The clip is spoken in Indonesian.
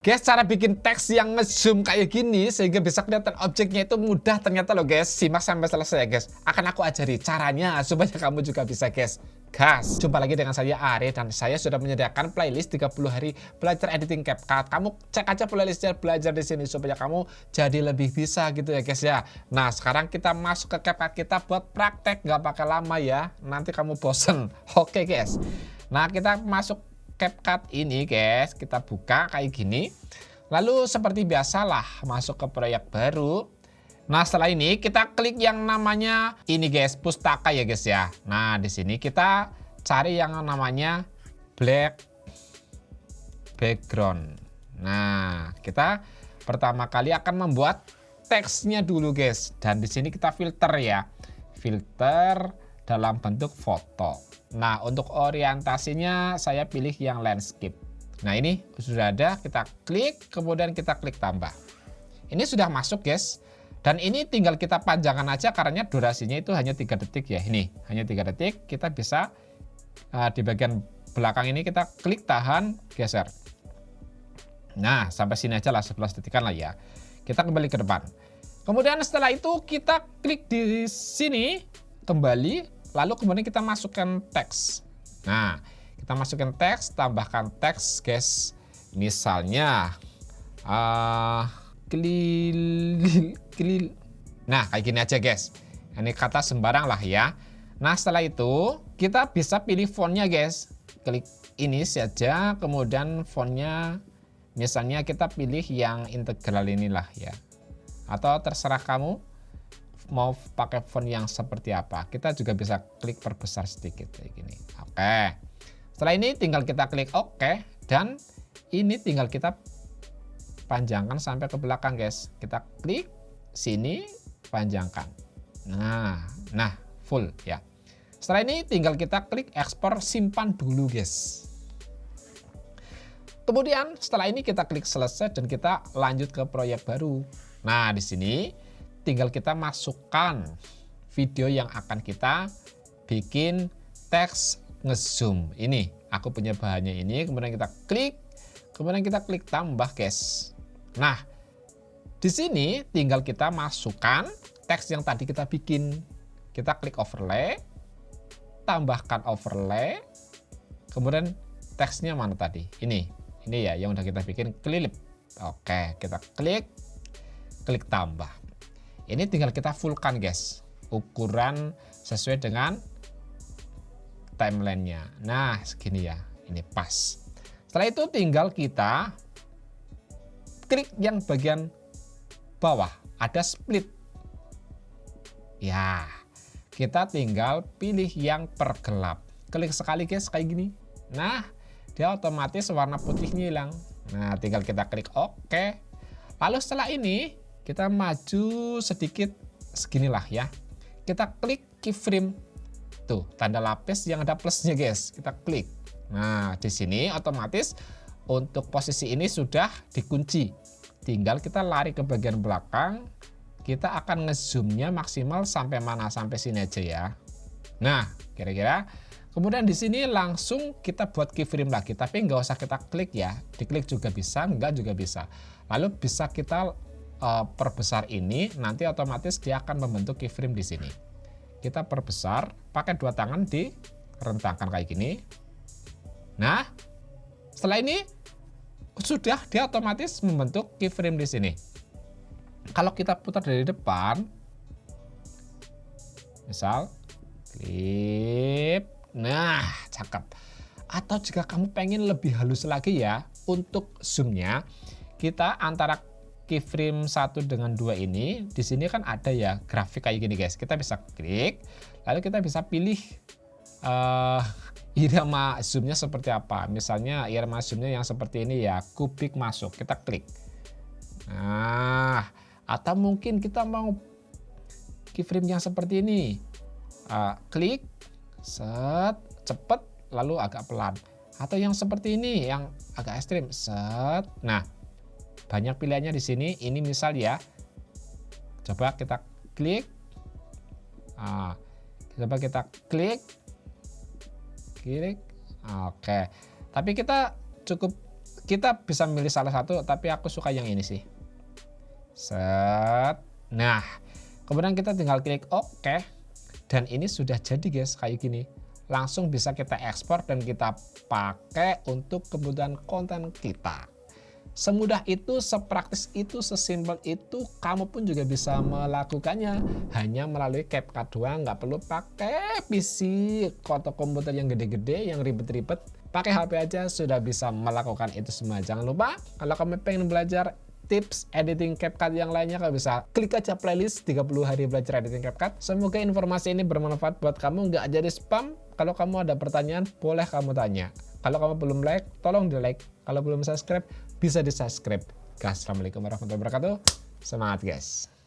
Guys, cara bikin teks yang ngezoom kayak gini sehingga bisa kelihatan objeknya itu mudah ternyata loh guys. Simak sampai selesai ya guys. Akan aku ajari caranya supaya kamu juga bisa guys. Gas. Jumpa lagi dengan saya Are dan saya sudah menyediakan playlist 30 hari belajar editing CapCut. Kamu cek aja playlistnya belajar di sini supaya kamu jadi lebih bisa gitu ya guys ya. Nah, sekarang kita masuk ke CapCut kita buat praktek, nggak pakai lama ya. Nanti kamu bosen. Oke guys. Nah, kita masuk CapCut ini guys, kita buka kayak gini. Lalu seperti biasalah masuk ke proyek baru. Nah, setelah ini kita klik yang namanya ini guys, pustaka ya guys ya. Nah, di sini kita cari yang namanya black background. Nah, kita pertama kali akan membuat teksnya dulu guys. Dan di sini kita filter ya. Filter dalam bentuk foto. Nah, untuk orientasinya saya pilih yang landscape. Nah, ini sudah ada, kita klik, kemudian kita klik tambah. Ini sudah masuk guys. Dan ini tinggal kita panjangkan aja karena durasinya itu hanya 3 detik ya. Ini hanya 3 detik, kita bisa di bagian belakang ini kita klik tahan, geser. Nah, sampai sini aja lah, 11 detikan lah ya. Kita kembali ke depan. Kemudian setelah itu kita klik di sini, kembali. Lalu kemudian kita masukkan teks. Nah, kita masukkan teks, tambahkan teks guys. Misalnya, nah kayak gini aja guys. Ini kata sembarang lah ya. Nah, setelah itu kita bisa pilih fontnya guys. Klik ini saja, kemudian fontnya misalnya kita pilih yang integral inilah ya. Atau terserah kamu mau pakai font yang seperti apa. Kita juga bisa klik perbesar sedikit kayak gini. Oke. Setelah ini tinggal kita klik oke dan ini tinggal kita panjangkan sampai ke belakang guys. Kita klik sini, panjangkan. Nah, full ya. Setelah ini tinggal kita klik ekspor, simpan dulu guys. Kemudian setelah ini kita klik selesai dan kita lanjut ke proyek baru. Nah, di sini tinggal kita masukkan video yang akan kita bikin teks ngezoom. Ini aku punya bahannya ini, kemudian kita klik tambah guys. Nah, di sini tinggal kita masukkan teks yang tadi kita bikin. Kita klik overlay, tambahkan overlay, kemudian teksnya mana tadi? Ini ya yang udah kita bikin, klip. Oke, kita klik tambah. Ini tinggal kita fullkan guys, ukuran sesuai dengan timelinenya. Nah, segini ya, ini pas. Setelah itu tinggal kita klik yang bagian bawah, ada split. Ya, kita tinggal pilih yang pergelap. Klik sekali guys, kayak gini. Nah, dia otomatis warna putihnya hilang. Nah, tinggal kita klik oke. Lalu setelah ini kita maju sedikit seginilah ya. Kita klik keyframe. Tuh, tanda lapis yang ada plusnya guys. Kita klik. Nah, di sini otomatis untuk posisi ini sudah dikunci. Tinggal kita lari ke bagian belakang. Kita akan ngezoomnya maksimal sampai mana? Sampai sini aja ya. Nah, kira-kira kemudian di sini langsung kita buat keyframe lagi. Tapi nggak usah kita klik ya. Diklik juga bisa, enggak juga bisa. Lalu bisa kita perbesar ini, nanti otomatis dia akan membentuk keyframe di sini. Kita perbesar, pakai dua tangan direntangkan kayak gini. Nah, setelah ini sudah dia otomatis membentuk keyframe di sini. Kalau kita putar dari depan, misal klip, nah cakep. Atau jika kamu pengen lebih halus lagi ya, untuk zoomnya kita antara keyframe 1 dengan 2 ini, di sini kan ada ya grafik kayak gini guys. Kita bisa klik, lalu kita bisa pilih irama zoomnya seperti apa. Misalnya irama zoomnya yang seperti ini ya, kubik masuk, kita klik. Nah, atau mungkin kita mau keyframe yang seperti ini, klik, set, cepet, lalu agak pelan. Atau yang seperti ini, yang agak ekstrim, set. Nah, banyak pilihannya di sini. Ini misal ya, coba kita klik, coba kita klik, oke. Tapi kita cukup Kita bisa milih salah satu, tapi aku suka yang ini sih. Set. Nah, kemudian kita tinggal klik OK. Dan ini sudah jadi guys, kayak gini. Langsung bisa kita ekspor dan kita pakai untuk kebutuhan konten kita. Semudah itu, sepraktis itu, sesimpel itu, kamu pun juga bisa melakukannya. Hanya melalui CapCut doang, nggak perlu pakai PC atau komputer yang gede-gede, yang ribet-ribet. Pakai HP aja sudah bisa melakukan itu semua. Jangan lupa, kalau kamu pengen belajar tips editing CapCut yang lainnya, kamu bisa klik aja playlist 30 hari belajar editing CapCut. Semoga informasi ini bermanfaat buat kamu, nggak jadi spam. Kalau kamu ada pertanyaan, boleh kamu tanya. Kalau kamu belum like, tolong di like. Kalau belum subscribe, bisa di subscribe. Assalamualaikum warahmatullahi wabarakatuh. Semangat guys.